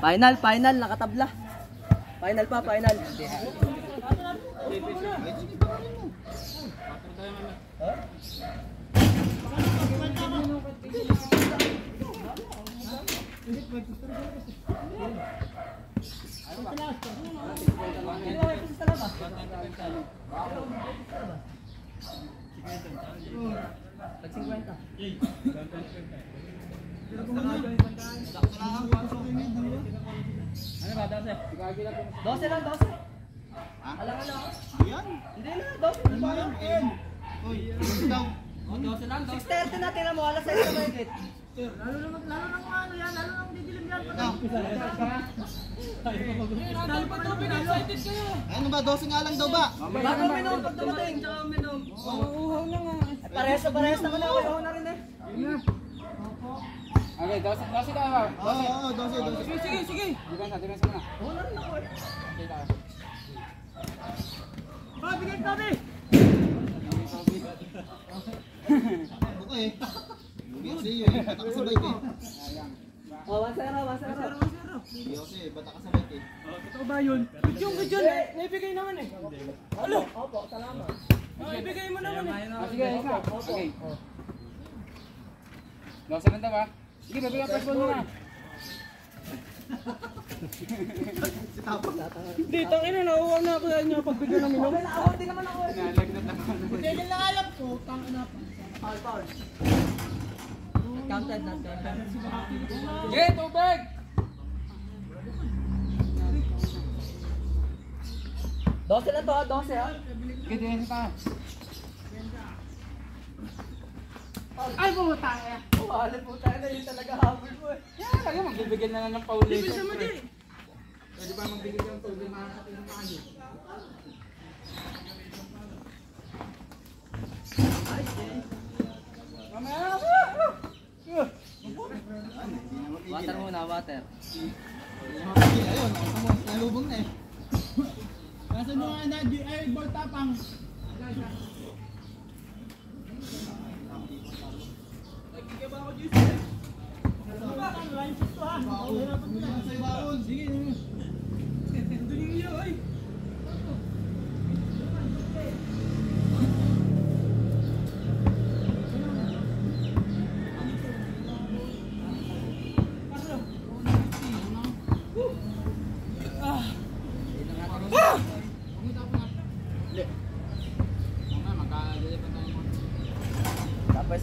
Final, nakatabla. Final pa, final. Ano ba, 12? 12 lang, 12. Alang. Yan? Hindi na, 12. Ano yan? Uy, daw. 12 lang, 6:30 na, tira mo, alas 6 na mahigit. Lalo lang ano yan, lalo lang didilim yan. Dahil pa ito, excited kayo. Ano ba, 12 nga lang daw ba? Bago minom, pag dumating. Tsaka minom. Uuhaw lang ah. Parehas naman ako, uuhaw na rin eh. Okay, 12 ka ba? Oo, 12. Sige. Depensa muna. Oo na rin ako eh. Okay tayo. Bigyan kami! Okay. Kasi yun, bata ka sa bike eh. Oh, 1-0. Yose, bata ka sa bike eh. Ito ba yun? Good yun. Naibigay naman eh. Ano? Opo, salamat. Ibigay mo naman eh. Sige, ikaw. Okay. 12 lang daw ba? Sige, babigyan first ball muna. Hindi, tangina, nauuwaw na ako yan yung pagbigyan ng minom. Ako, di naman ako eh. Nalagnat naman. Hindi lang alam ko, tangina pa. Foul. Counted na. Sige, tubig! Dose lang to, 12 ha. Sige, depensa tayo. Ay, pumunta kaya. Alam po tayo na yun talaga habol mo eh. Yan, kaya magbibigyan na lang ng pauli. Ibig sa mali. Pwede ba magbigay ng pauli mga kayo? Mamaya na ako! Water muna, water. Ayun, nalubong na eh. Nasa mga ay, ball tapang. Nagkikaba ako dito eh. Sige. Duling niyo ay.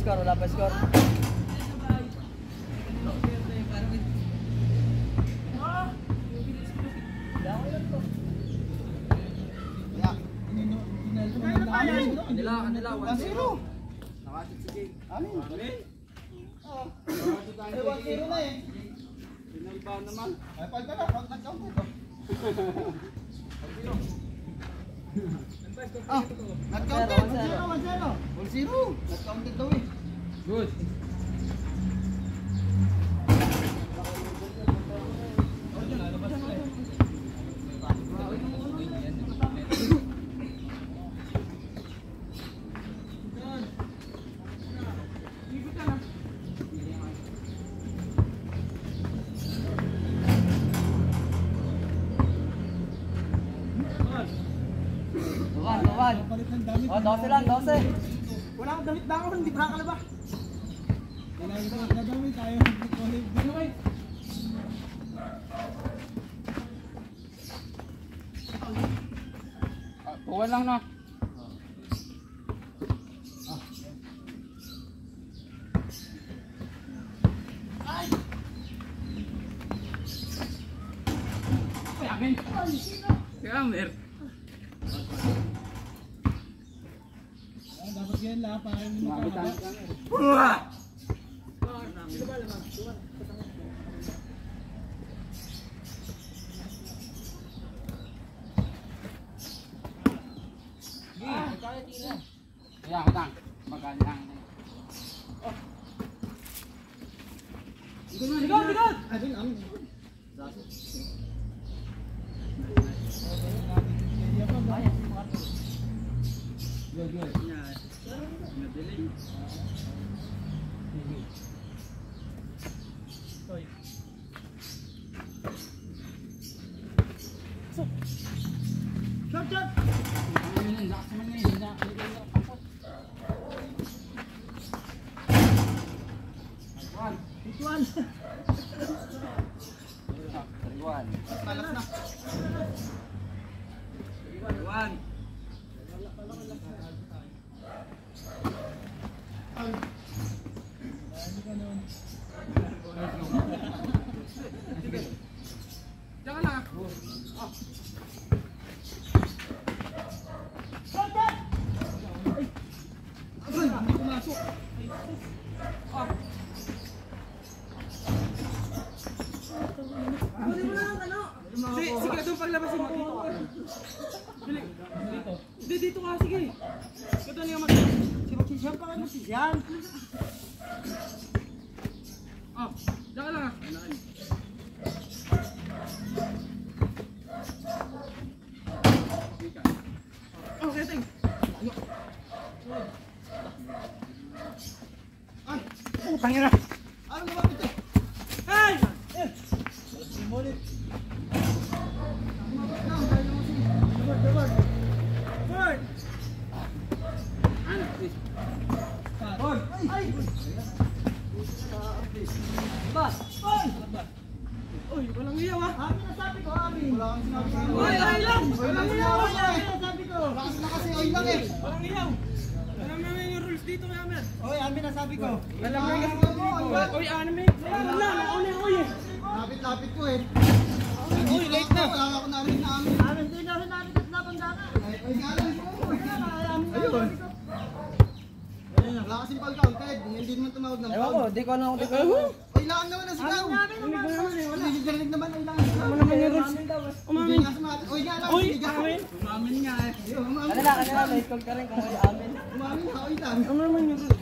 Wala pa score. Kanila 1-0. Nakasit si Jake. Amin. Oo. 1-0 na eh. Pinalbahan naman. Ay, pag ka na, pag nag-count ito. Nag-counted. 1-0. Nag-counted daw eh. Good. Tuwan. Oh, 12 lang, 12. Wala akong damit na ako, hindi ba kalaba? Nadamay tayo. Buwan lang na. Amin. Kamer. Dapat yan lang para hindi Makita. Kaya kita. Maganda. Ligod! Adun, amin. Good. Ituan. Tariwan. Talas na. Tariwan. Diyan ka lang. Ay, hindi pumasok. Sige, doon paglabasin mo. Dito. Hindi, dito ka, sige. Ito na yung Siya pa kayo si Sian. Diyan ka lang. Okay, ting. Ay, Putang ina. ano ba ito? Ay! Uy, walang iyaw ah. Amin na sabi ko, amin. Wala kang sinabi sa iyo. Oy, ay lang! Walang iyaw. Amin na sabi ko. Lakas na kasi, oy lang eh. Walang iyaw. Alam namin yung rules dito, Yamer. Oy, amin na sabi ko. Alam mo yung Oy, anime. Wala, nauna yung oy eh. Lapit-lapit ko eh. Uy, late na. Wala ako narinig na amin. Amin, hindi na sinabi at napandana. Ay, galing ko. Ayun. Wala kasing pal counted. Hindi naman tumawag ng Ewan ko, pound. di ko na ako di ko. Oy, lang naman ang sigaw. Hindi narinig naman. Oy, lang ang sigaw. Ano naman yung rules? Hindi nga sumagot. Oy, nga lang. Uy, sigaw. amin. Umamin nga eh. Ayun, umamin. Kanila, may call ka rin kung may amin. Umamin ha, oy lang. Ano naman yung rules?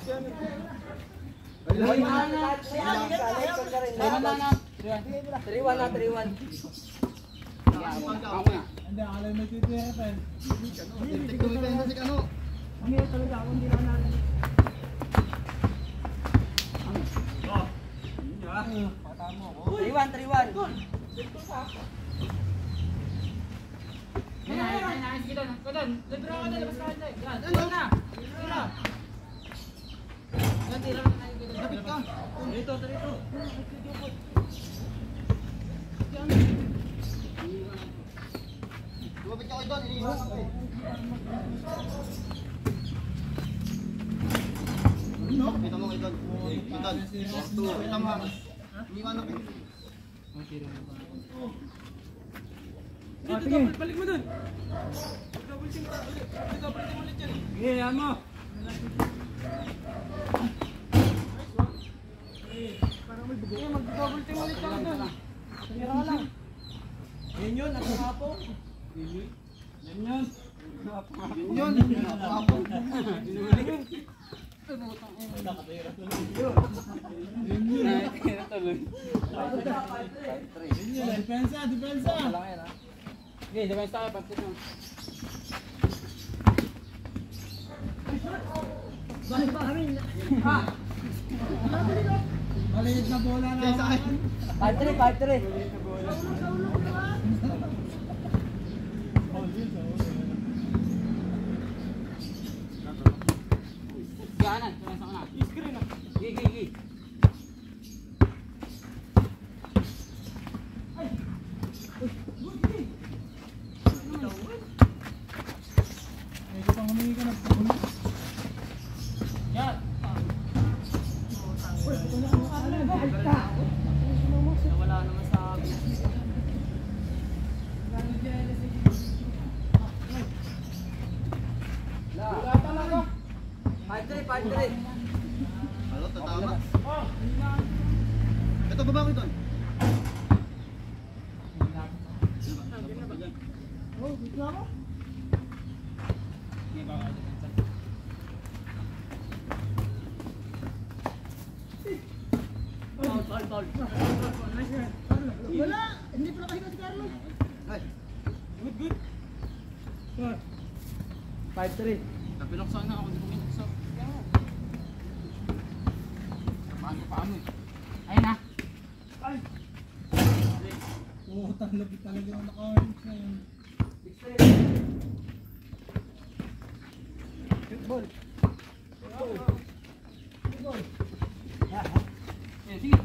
Oy lang. May call ka rin. Tariwan na, tariwan. Lakas pal counted. Hindi, alam mo dito yung FN. Tek tumitin si Kano. Hindi talaga ako, hindi na natin. Tariwan, tariwan. Lapit ka. Dito, dito. Lumapit ka kayo doon. Iniiwan ako eh. Kita mo kayo doon. Doon. Kita mo ha. Iniiwan ako eh. Sige, balik mo dun. Double team ulit yan. Sige, yan mo. Parang may bugo. Mag-double team ulit yan dun. Sige ka lang. Yun yun, nagkapo. Yan yun. Yun. Ako. Depensa, depensa. Okay, depensa tayo, pansin mo. Maliit na bola na. Kaya sa akin. 5-3, 5-3. Ganan, sa una. Screen na. Gigi. Medyo pang humingi ka na. Yan. Wala naman sa amin. 5-3. Ano, tatama. Ito baba ko doon. Oh, bigla mo. Tol. Wala, hindi pa nakahiga si Carlo. Ay, Good. 5-3. napilok sana ako. Hindi ko minukso. Paano eh. Ayun na. Oo, talaga yung naka-orange na yun. Sige.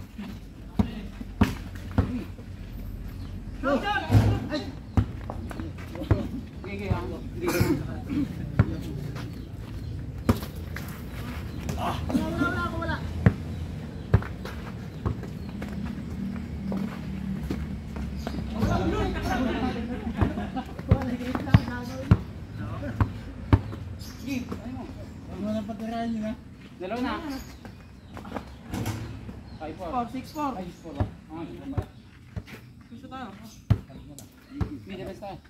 Dalawa na. 5-4. 6-4. Ay, 6-4 ba? Oo, dito pala. Gusto tayo. May defense tayo.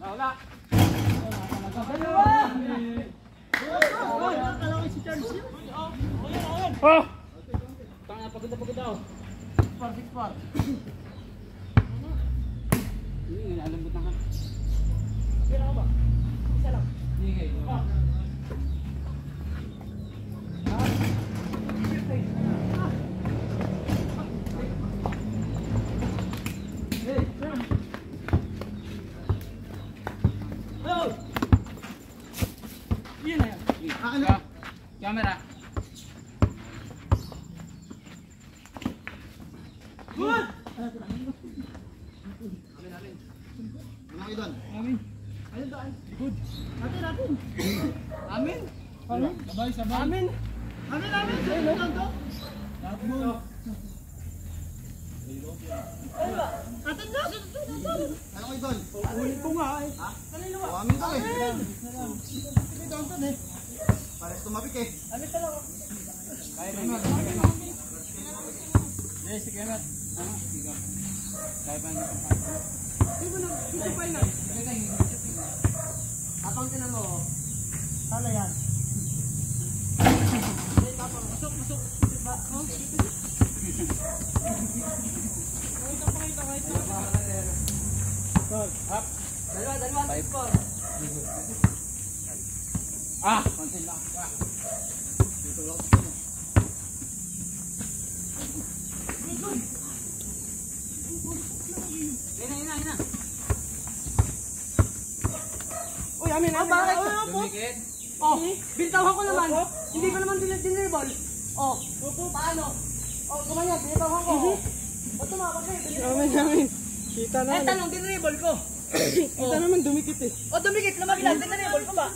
Wala. Oh! Tanga pagod daw. 6-4. Hindi, alambot na ka. Kira ka ba? Isa lang. Hindi kayo. Yan na yan. Camera. Good! Ano kayo doon? Amin. Ayun doon. Good. Natin. Amin. Amin. Sabay. Amin. Amin. Ayun to. Ayun ba? Atin na. Ano kayo doon? Ulit ko nga eh. Ha? Kanino ba? Amin daw eh. Sige doon eh. Pares tumapik eh. Amin ka lang. Kaya na. Yes, sige na. Sige. Kaya pa na. Hindi mo na. Isipay na. Tapang ka na mo. Tala yan. Masok. Diba? Pakita. Up. Dalawa. 6-4. Ah, konti lang. Dito lang. Ina. Uy, amin. Bakit? Dumikit. Oh, bintawan ko naman. Hindi ko naman dinibol. Oh, paano? Oh, kumanyan, binitawan ko. O, tumawag na eh. Amin. Kita na. Eh, tanong, dinibol ko. Kita naman dumikit eh. O, dumikit. Lumaglag, dinibol ko ba?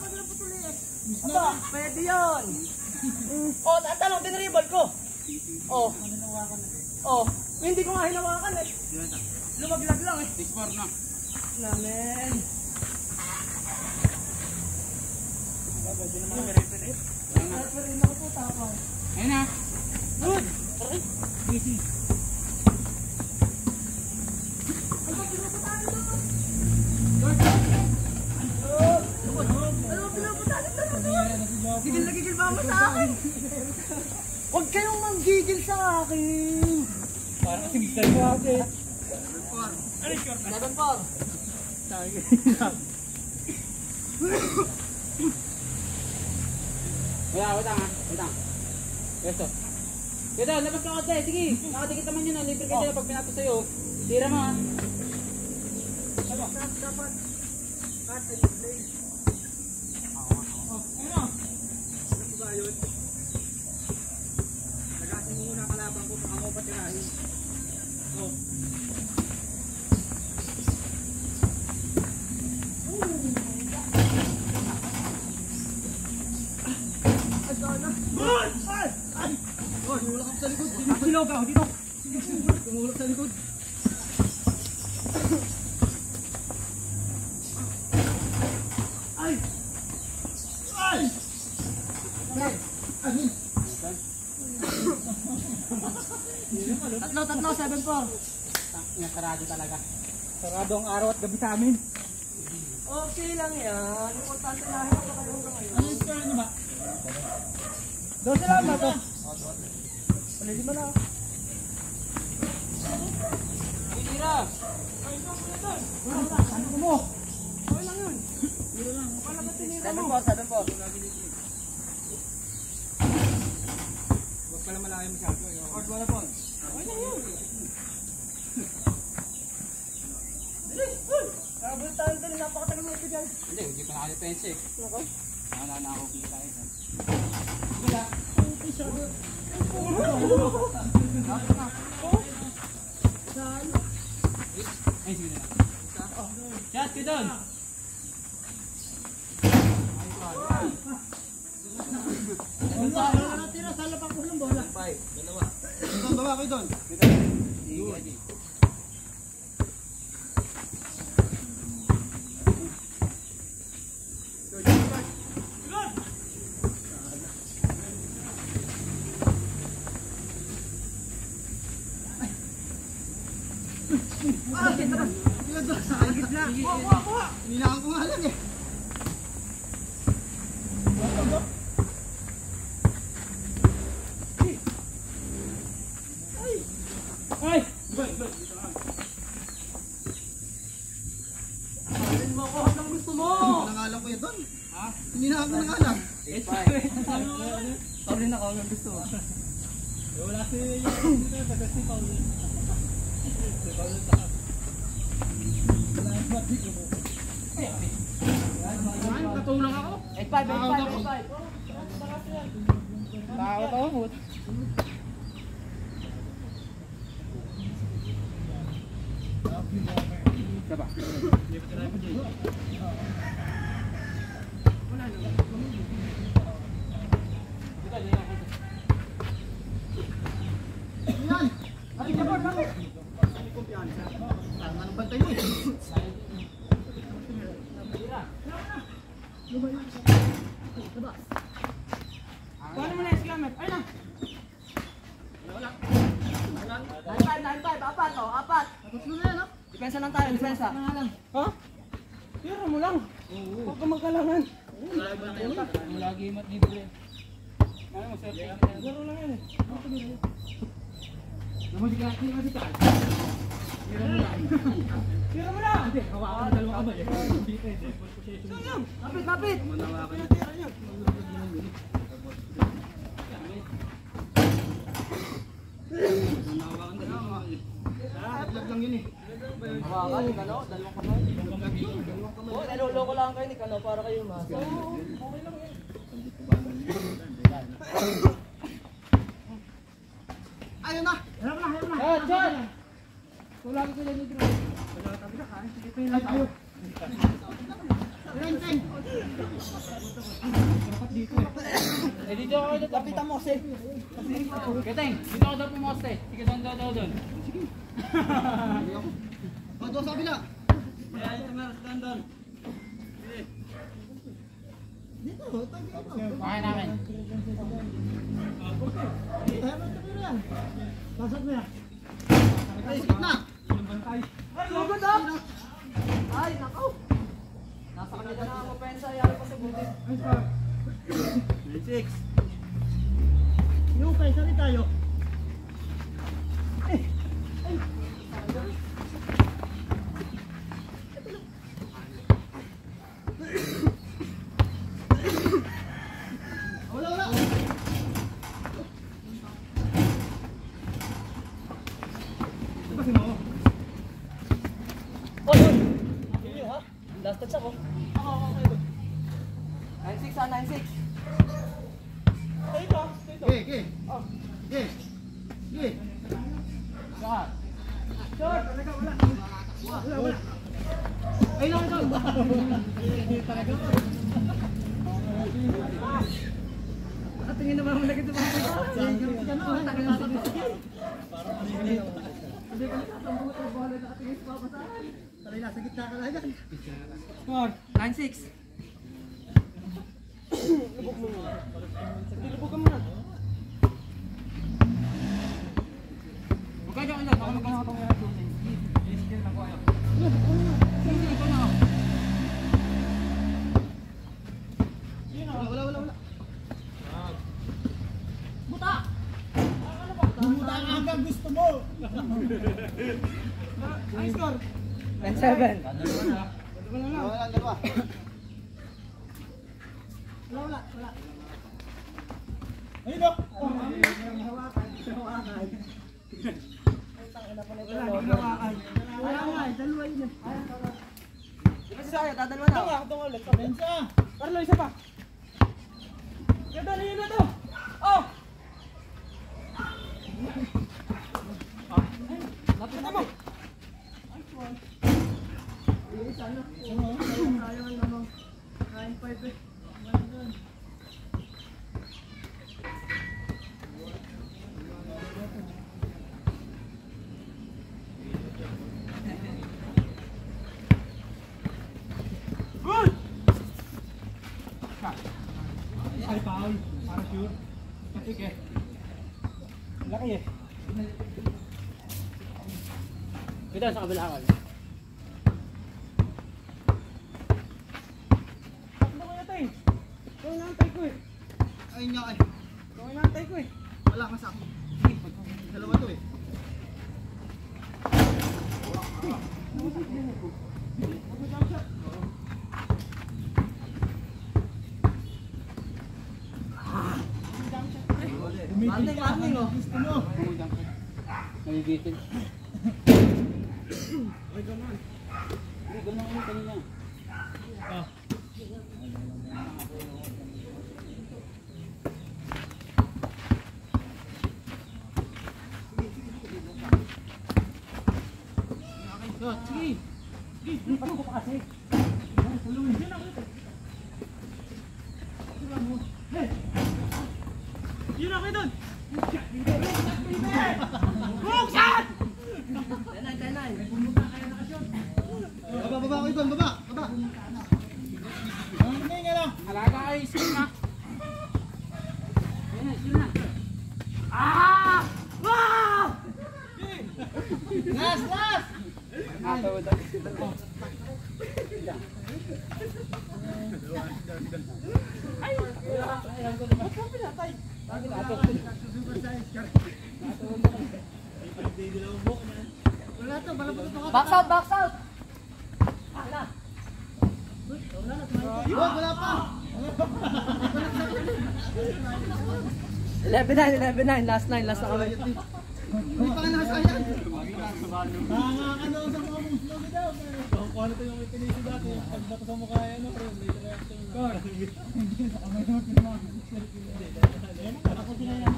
Aba, pwede yun. O, tanong, dinibol ko. Oh, hindi ko nga hinawakan eh. Lumaglag lang eh. 6-4 na. Namin. Referee ako po, tapang. Ayun na. Good! Easy. Gigil ba mo sa akin? Huwag kayong manggigil sa akin. Para kasing style mo ate. 7-4. Wait lang. Peso. Ito, labas ka ate. Sige. Nakadikit naman yun. Libre ka dyan pag pinato sa'yo. Tira mo ha. Dapat cut and play. Ayun o. Ano ba yun? Lagasin mo muna kalaban ko baka mo patirahin. Tumulak ako sa likod. Silaw ka, dito. Tumulak sa likod. Ay! Tatlo, 7-4. Nasarado talaga. Sarado ang araw at gabi sa amin. Okay lang yan. Importante na rin ako kayo hanggang ngayon. Ano yung score nyo ba? 12 lang ba ito? Palisin mo na. Tira. Ano mo? Okay lang yun. Biro lang. Wala ba tinira mo? 7-4. Huwag pala malayo masyado. Cord wala po. Okay lang yun. Kabul tayo ito. Napakatagal mo ito dyan. Hindi pa naka-defense eh. Nako. Naalala ako kung tayo. Wala. Ay, sige na. Shot ka doon. Doon, baba kayo doon. Sila doon sa gitna. Nilakan ko nga lang eh. Ay! Nangalan ko yun doon. Ha? Nilakan ko nangalan. Sorry na ako, gusto mo. Wala si Paul. Katulong ako. 8-5. Takot ako. Diba? Yan! Ay, kapag ako! Anong bantay mo eh? Paano mo na yung gamit? Ay na! 9-5, apat. Depensa lang tayo, depensa. Ha? Tira mo lang. Huwag ka magkalangan. Lagi mat libre. Ano mo, sir? Laro lang yan eh. Tira mo lang! Hindi, hawakan na dalawang kamay eh. Kapit. Laglag lang yun eh. Hawakan, ni Kano, dalawang kamay. Oo, naloloko lang kayo ni Kano para kayo mas. Ayun na! John! Tulagi ko lang yung drone. Renteng! Eh, dito ako dito. Lapitan mo kasi. Keteng, dito ako daw pumoste. Sige, doon. O, doon sa kabila! Kaya namin. Ay, sikit na! Lugod up! Ay, nakaw! Nasa kanila na ang opensa, yari pa sa buti. 96! Yung opensa rin tayo. Wala! Oh, yun! Yun ha? Last touch ako. 9-6 ha, 9-6. Ge! Lahat. Ay, lang ito! Tingin naman mo na kita pa. Nasa gitna ka lang yan. 9-6. Huwag kayo dyan, baka magkakatong yan. I-skill na ko kayo. Sige, ikaw na. Wala. Buta! Bumuta ka hanggang gusto mo! Ang score? 9-7. Dalawa. Wala. Ayun o! Dalawa yun eh. Di ba si Saya, dadalawa na. Ito ulit. Bensa! Carlo, isa pa. Ganda, yun na to. Oh! Lapit na mo. Foul. Para sure. Patik eh. Laki eh. Kita sa kabilaan. Takbo ko yata eh. Ito yung naantay ko eh. Ayun niya eh. Ito yung naantay ko eh. Wala ka sa ako. Dalawa to eh. Landing oh. Nabibitin. Ay, gaman. Hindi, gaman ulit kanina. Ah. Sige. Sige, parang ko pa kasi. Tulungin din ako ito. Yun ako doon. Buksan! Tenay. Baba ko ito, baba. Hindi nga lang. Alaga ay isin na. Isin na. Ah! Wow! Last! Atawad ako. Ay! Alam ko naman. Ba't mo pinatay? Bakit ato? Wala to, Box out! Wala pa. 11-9, last na kami. Hindi pa ka nakasayang. Ano sa mga muslo ko daw? Kung ano ito yung itinisi dati, pag bato sa mukha yan, no? Hindi na reaction. Hindi na kamay naman pinamahal. Ako sinayang.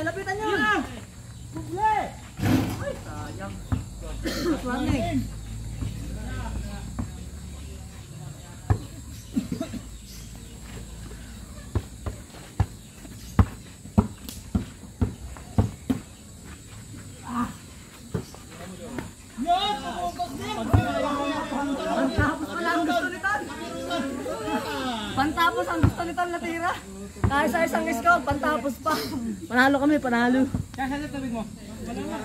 Lapitan nyo! Ay, sayang. Last landing. Pantapos ang gusto ni Tom natira. Kahit sa isang scout, pantapos pa. Panalo kami, panalo. Kaya sa tabig mo. Wala nga.